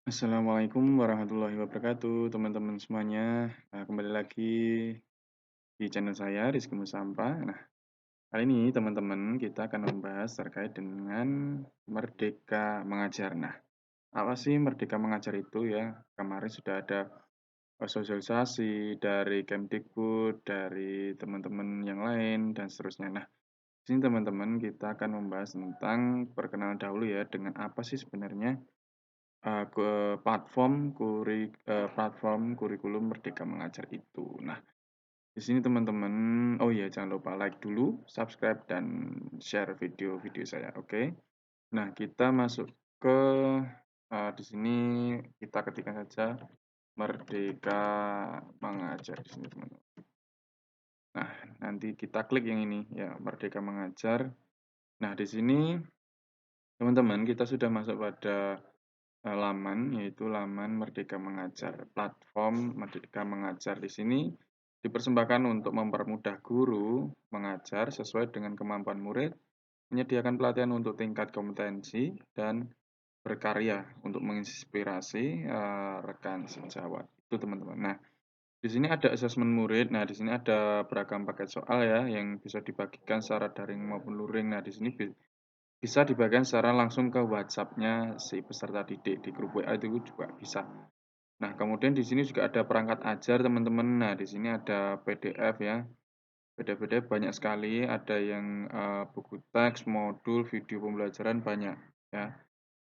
Assalamualaikum warahmatullahi wabarakatuh, teman-teman semuanya. Nah, kembali lagi di channel saya, Rizky Musampa. Nah, kali ini teman-teman kita akan membahas terkait dengan Merdeka Mengajar. Nah, apa sih Merdeka Mengajar itu ya? Kemarin sudah ada sosialisasi dari Kemdikbud, dari teman-teman yang lain, dan seterusnya. Nah, di sini teman-teman kita akan membahas tentang perkenalan dahulu ya, dengan apa sih sebenarnya ke platform kurikulum Merdeka Mengajar itu. Nah, di sini teman-teman, oh iya jangan lupa like dulu, subscribe dan share video-video saya, oke? Nah, kita masuk ke di sini kita ketikkan saja Merdeka Mengajar di sini teman-teman. Nah, nanti kita klik yang ini ya, Merdeka Mengajar. Nah, di sini teman-teman kita sudah masuk pada laman, yaitu laman Merdeka Mengajar. Platform Merdeka Mengajar di sini dipersembahkan untuk mempermudah guru mengajar sesuai dengan kemampuan murid, menyediakan pelatihan untuk tingkat kompetensi, dan berkarya untuk menginspirasi rekan sejawat. Itu teman-teman. Nah, di sini ada asesmen murid. Nah, di sini ada beragam paket soal ya yang bisa dibagikan secara daring maupun luring. Nah, di sini bisa dibagikan secara langsung ke WhatsApp-nya si peserta didik di grup WA itu juga bisa. Nah, kemudian di sini juga ada perangkat ajar teman-teman. Nah, di sini ada PDF ya. PDF banyak sekali, ada yang buku teks, modul, video pembelajaran banyak ya.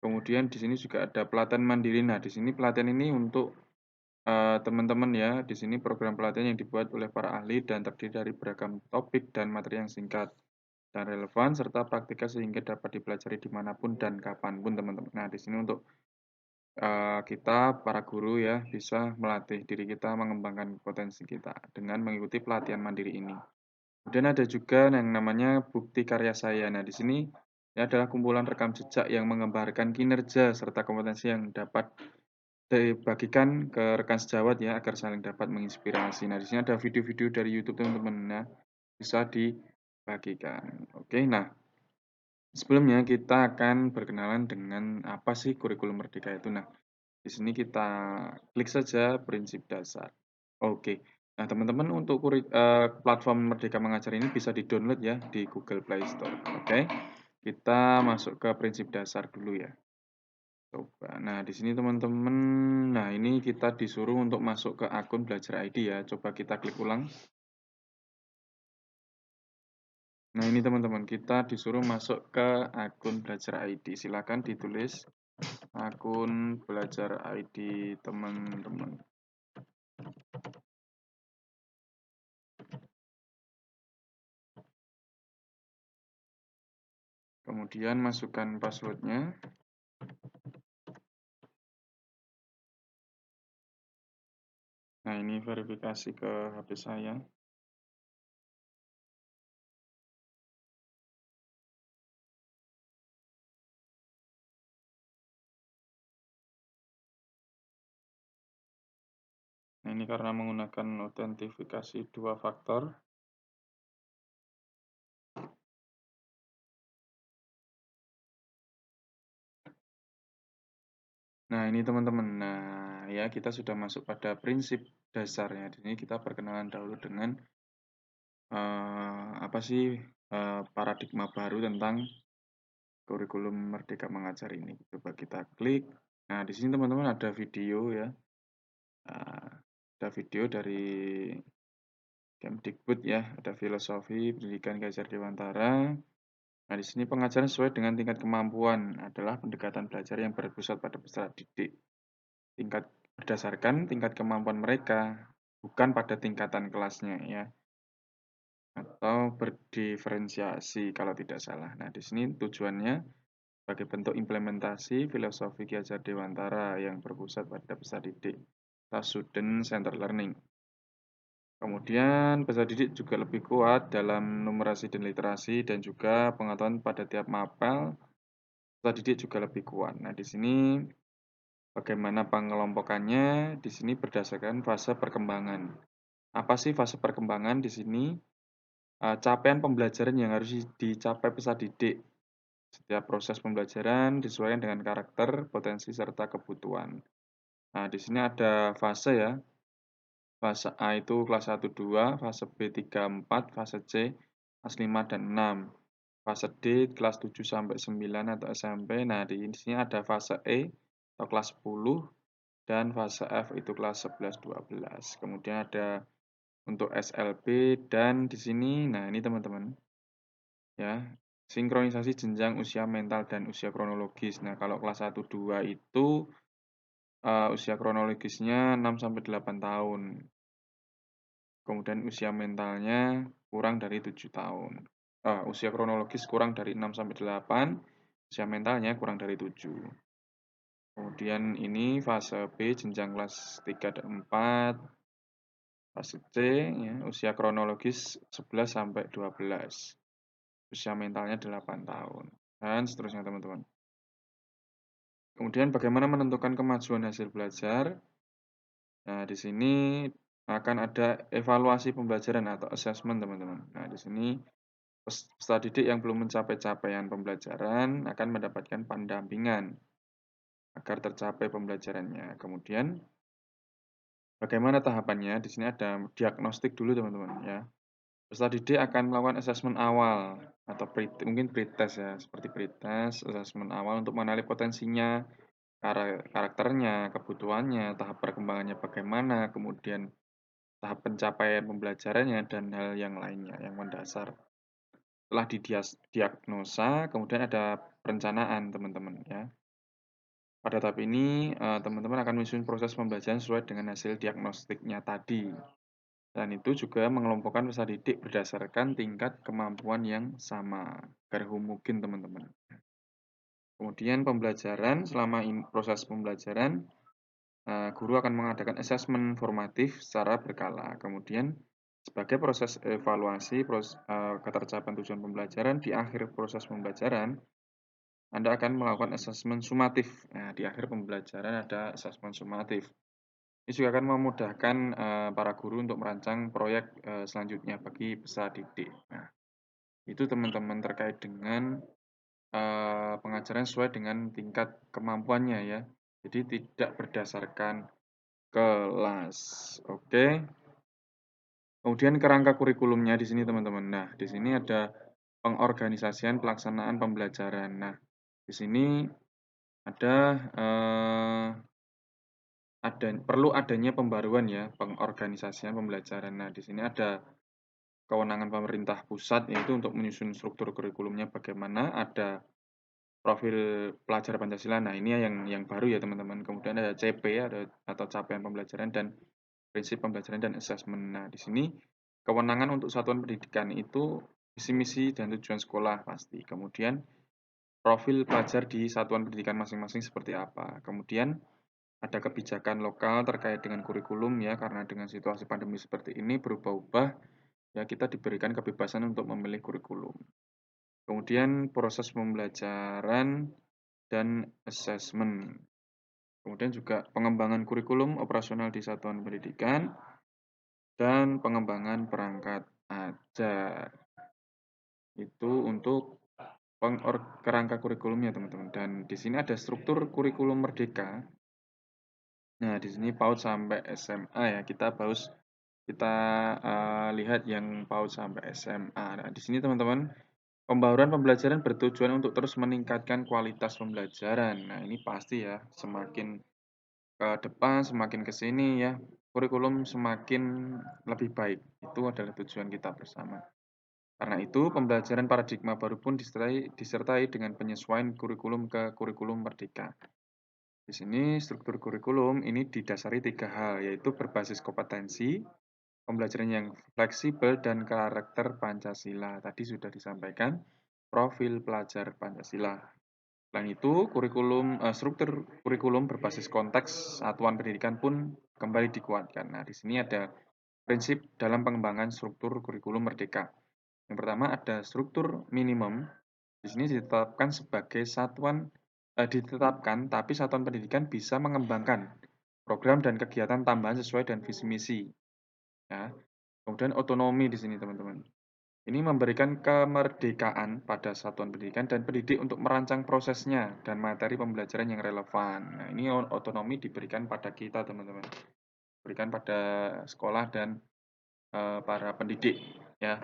Kemudian di sini juga ada pelatihan mandiri. Nah, di sini pelatihan ini untuk teman-teman ya. Di sini program pelatihan yang dibuat oleh para ahli dan terdiri dari beragam topik dan materi yang singkat dan relevan serta praktika sehingga dapat dipelajari dimanapun dan kapanpun teman-teman. Nah, di sini untuk kita para guru ya bisa melatih diri kita mengembangkan potensi kita dengan mengikuti pelatihan mandiri ini. Kemudian ada juga yang namanya bukti karya saya. Nah, di sini ini adalah kumpulan rekam jejak yang menggambarkan kinerja serta kompetensi yang dapat dibagikan ke rekan sejawat ya agar saling dapat menginspirasi. Nah, di sini ada video-video dari YouTube teman-teman. Nah, bisa dibagikan. Oke, nah sebelumnya kita akan berkenalan dengan apa sih kurikulum Merdeka itu. Nah, di sini kita klik saja prinsip dasar. Oke. Nah, teman-teman untuk platform Merdeka Mengajar ini bisa di-download ya di Google Play Store. Oke. Kita masuk ke prinsip dasar dulu ya. Coba. Nah, di sini teman-teman, nah ini kita disuruh untuk masuk ke akun Belajar ID ya. Coba kita klik ulang. Nah, ini teman-teman, kita disuruh masuk ke akun Belajar ID. Silakan ditulis akun Belajar ID teman-teman. Kemudian masukkan passwordnya. Nah, ini verifikasi ke HP saya. Nah, ini karena menggunakan autentifikasi 2 faktor. Nah, ini teman-teman. Nah, ya kita sudah masuk pada prinsip dasarnya. Di sini kita perkenalan dahulu dengan apa sih paradigma baru tentang kurikulum Merdeka Mengajar ini. Coba kita klik. Nah, di sini teman-teman ada video ya. Ada video dari Kemdikbud ya, ada filosofi pendidikan Gajah Dewantara. Nah, di sini pengajaran sesuai dengan tingkat kemampuan adalah pendekatan belajar yang berpusat pada peserta didik. Berdasarkan tingkat kemampuan mereka, bukan pada tingkatan kelasnya ya, atau berdiferensiasi kalau tidak salah. Nah, di sini tujuannya sebagai bentuk implementasi filosofi Ki Hajar Dewantara yang berpusat pada peserta didik atau student centered learning. Kemudian peserta didik juga lebih kuat dalam numerasi dan literasi dan juga pengetahuan pada tiap mapel. Peserta didik juga lebih kuat. Nah, di sini bagaimana pengelompokannya? Di sini berdasarkan fase perkembangan. Apa sih fase perkembangan di sini? Capaian pembelajaran yang harus dicapai peserta didik Setiap proses pembelajaran disesuaikan dengan karakter, potensi, serta kebutuhan. Nah, di sini ada fase ya. Fase A itu kelas 1, 2, fase B 3, 4, fase C kelas 5 dan 6. Fase D kelas 7 sampai 9 atau SMP. Nah, di sini ada fase E atau kelas 10 dan fase F itu kelas 11, 12. Kemudian ada untuk SLB dan di sini, nah ini teman-teman ya, sinkronisasi jenjang usia mental dan usia kronologis. Nah, kalau kelas 1, 2 itu usia kronologisnya 6 sampai 8 tahun. Kemudian usia mentalnya kurang dari 7 tahun. Usia kronologis kurang dari 6 sampai 8, usia mentalnya kurang dari 7. Kemudian ini fase B jenjang kelas 3 dan 4. Fase C ya, usia kronologis 11 sampai 12. Usia mentalnya 8 tahun. Dan seterusnya teman-teman. Kemudian bagaimana menentukan kemajuan hasil belajar? Nah, di sini akan ada evaluasi pembelajaran atau assessment, teman-teman. Nah, di sini peserta didik yang belum mencapai capaian pembelajaran akan mendapatkan pendampingan agar tercapai pembelajarannya. Kemudian, bagaimana tahapannya? Di sini ada diagnostik dulu, teman-teman, ya. Peserta didik akan melakukan assessment awal atau mungkin pretest ya, seperti pretest, assessment awal untuk mengenali potensinya, karakternya, kebutuhannya, tahap perkembangannya bagaimana, kemudian tahap pencapaian pembelajarannya, dan hal yang lainnya yang mendasar. Setelah didiagnosa, kemudian ada perencanaan, teman-teman ya. Pada tahap ini, teman-teman akan menyusun proses pembelajaran sesuai dengan hasil diagnostiknya tadi. Dan itu juga mengelompokkan peserta didik berdasarkan tingkat kemampuan yang sama, agar homogen, teman-teman. Kemudian pembelajaran, selama proses pembelajaran, guru akan mengadakan asesmen formatif secara berkala. Kemudian, sebagai proses evaluasi ketercapaian tujuan pembelajaran, di akhir proses pembelajaran, Anda akan melakukan asesmen sumatif. Nah, di akhir pembelajaran ada asesmen sumatif. Ini juga akan memudahkan para guru untuk merancang proyek selanjutnya bagi peserta didik. Nah, itu teman-teman terkait dengan pengajaran sesuai dengan tingkat kemampuannya ya. Jadi tidak berdasarkan kelas. Oke. Kemudian kerangka kurikulumnya di sini teman-teman. Nah, di sini ada pengorganisasian pelaksanaan pembelajaran. Nah, di sini ada perlu adanya pembaruan ya, pengorganisasian pembelajaran. Nah, di sini ada kewenangan pemerintah pusat yaitu untuk menyusun struktur kurikulumnya bagaimana, ada profil pelajar Pancasila. Nah, ini yang baru ya, teman-teman. Kemudian ada CP atau capaian pembelajaran dan prinsip pembelajaran dan asesmen. Nah, di sini kewenangan untuk satuan pendidikan itu visi misi dan tujuan sekolah pasti. Kemudian profil pelajar di satuan pendidikan masing-masing seperti apa. Kemudian ada kebijakan lokal terkait dengan kurikulum ya, karena dengan situasi pandemi seperti ini berubah-ubah ya, kita diberikan kebebasan untuk memilih kurikulum. Kemudian proses pembelajaran dan asesmen. Kemudian juga pengembangan kurikulum operasional di satuan pendidikan dan pengembangan perangkat ajar. Itu untuk kerangka kurikulumnya, teman-teman. Dan di sini ada struktur kurikulum merdeka. Nah, di sini PAUD sampai SMA ya. Kita lihat yang PAUD sampai SMA. Nah, di sini teman-teman, pembauran pembelajaran bertujuan untuk terus meningkatkan kualitas pembelajaran. Nah, ini pasti ya, semakin ke depan, semakin ke sini ya, kurikulum semakin lebih baik. Itu adalah tujuan kita bersama. Karena itu, pembelajaran paradigma baru pun disertai dengan penyesuaian kurikulum ke kurikulum merdeka. Di sini struktur kurikulum ini didasari 3 hal, yaitu berbasis kompetensi, pembelajaran yang fleksibel, dan karakter Pancasila. Tadi sudah disampaikan profil pelajar Pancasila. Selain itu, struktur kurikulum berbasis konteks satuan pendidikan pun kembali dikuatkan. Nah, di sini ada prinsip dalam pengembangan struktur kurikulum merdeka. Yang pertama ada struktur minimum. Di sini ditetapkan, tapi satuan pendidikan bisa mengembangkan program dan kegiatan tambahan sesuai dengan visi misi. Ya. Kemudian otonomi di sini, teman-teman. Ini memberikan kemerdekaan pada satuan pendidikan dan pendidik untuk merancang prosesnya dan materi pembelajaran yang relevan. Nah, ini otonomi diberikan pada kita, teman-teman. Diberikan pada sekolah dan para pendidik, ya.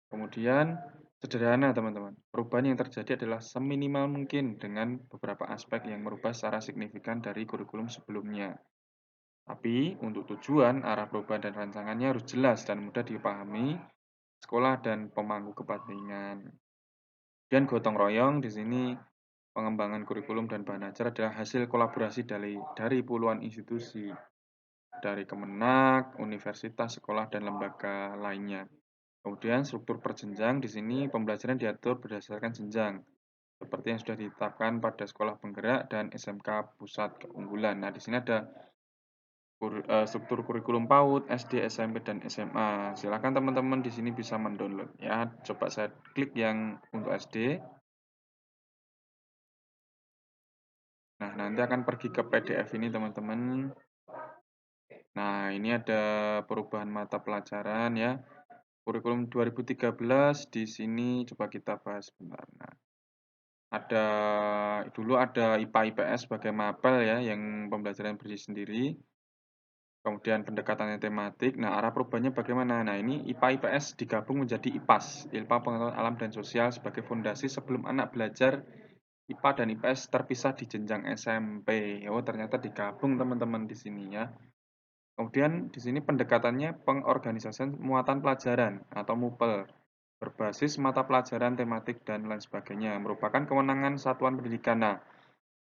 Kemudian sederhana, teman-teman. Perubahan yang terjadi adalah seminimal mungkin dengan beberapa aspek yang merubah secara signifikan dari kurikulum sebelumnya. Tapi untuk tujuan, arah perubahan dan rancangannya harus jelas dan mudah dipahami sekolah dan pemangku kepentingan. Dan gotong royong di sini pengembangan kurikulum dan bahan ajar adalah hasil kolaborasi dari puluhan institusi, dari Kemenak, universitas, sekolah, dan lembaga lainnya. Kemudian struktur perjenjang di sini pembelajaran diatur berdasarkan jenjang, seperti yang sudah ditetapkan pada sekolah penggerak dan SMK pusat keunggulan. Nah, di sini ada struktur kurikulum PAUD, SD, SMP, dan SMA. Silakan teman-teman di sini bisa mendownload ya. Coba saya klik yang untuk SD. Nah, nanti akan pergi ke PDF ini, teman-teman. Nah, ini ada perubahan mata pelajaran ya. Kurikulum 2013 di sini coba kita bahas sebentar. Nah, dulu ada IPA IPS sebagai mapel ya, yang pembelajaran bersih sendiri. Kemudian pendekatannya tematik. Nah, arah perubahannya bagaimana? Nah, ini IPA IPS digabung menjadi IPAS, Ilmu Pengetahuan Alam dan Sosial sebagai fondasi sebelum anak belajar IPA dan IPS terpisah di jenjang SMP. Oh, ternyata digabung teman-teman di sini ya. Kemudian di sini pendekatannya pengorganisasian muatan pelajaran atau MUPEL berbasis mata pelajaran tematik dan lain sebagainya merupakan kewenangan satuan pendidikan. Nah,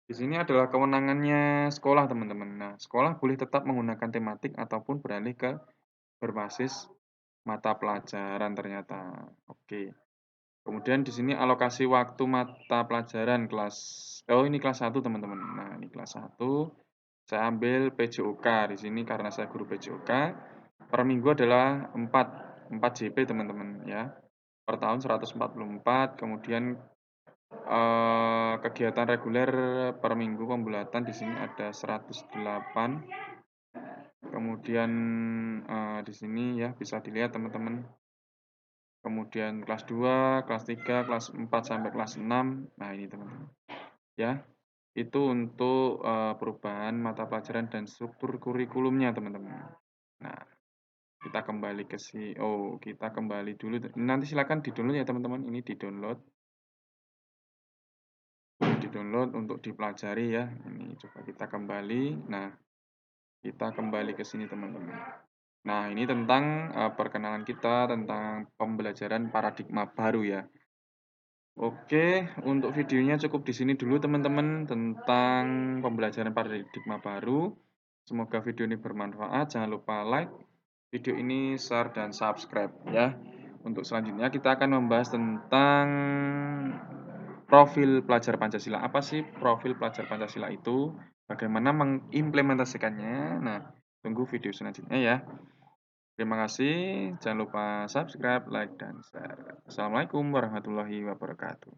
di sini adalah kewenangannya sekolah, teman-teman. Nah, sekolah boleh tetap menggunakan tematik ataupun beralih ke berbasis mata pelajaran ternyata. Oke. Kemudian di sini alokasi waktu mata pelajaran kelas ini kelas 1, teman-teman. Nah, ini kelas 1. Saya ambil PJOK di sini karena saya guru PJOK. Per minggu adalah 4 JP, teman-teman ya. Per tahun 144, kemudian kegiatan reguler per minggu pembulatan di sini ada 108. Kemudian di sini ya bisa dilihat, teman-teman. Kemudian kelas 2, kelas 3, kelas 4 sampai kelas 6. Nah, ini, teman-teman. Ya, itu untuk perubahan mata pelajaran dan struktur kurikulumnya, teman-teman. Nah, kita kembali dulu. Nanti silakan di-download ya, teman-teman. Ini di-download untuk dipelajari ya. Ini coba kita kembali. Nah, kita kembali ke sini, teman-teman. Nah, ini tentang perkenalan kita tentang pembelajaran paradigma baru ya. Oke, untuk videonya cukup di sini dulu, teman-teman, tentang pembelajaran paradigma baru. Semoga video ini bermanfaat. Jangan lupa like video ini, share, dan subscribe ya. Untuk selanjutnya kita akan membahas tentang profil pelajar Pancasila. Apa sih profil pelajar Pancasila itu? Bagaimana mengimplementasikannya? Nah, tunggu video selanjutnya ya. Terima kasih. Jangan lupa subscribe, like, dan share. Assalamualaikum warahmatullahi wabarakatuh.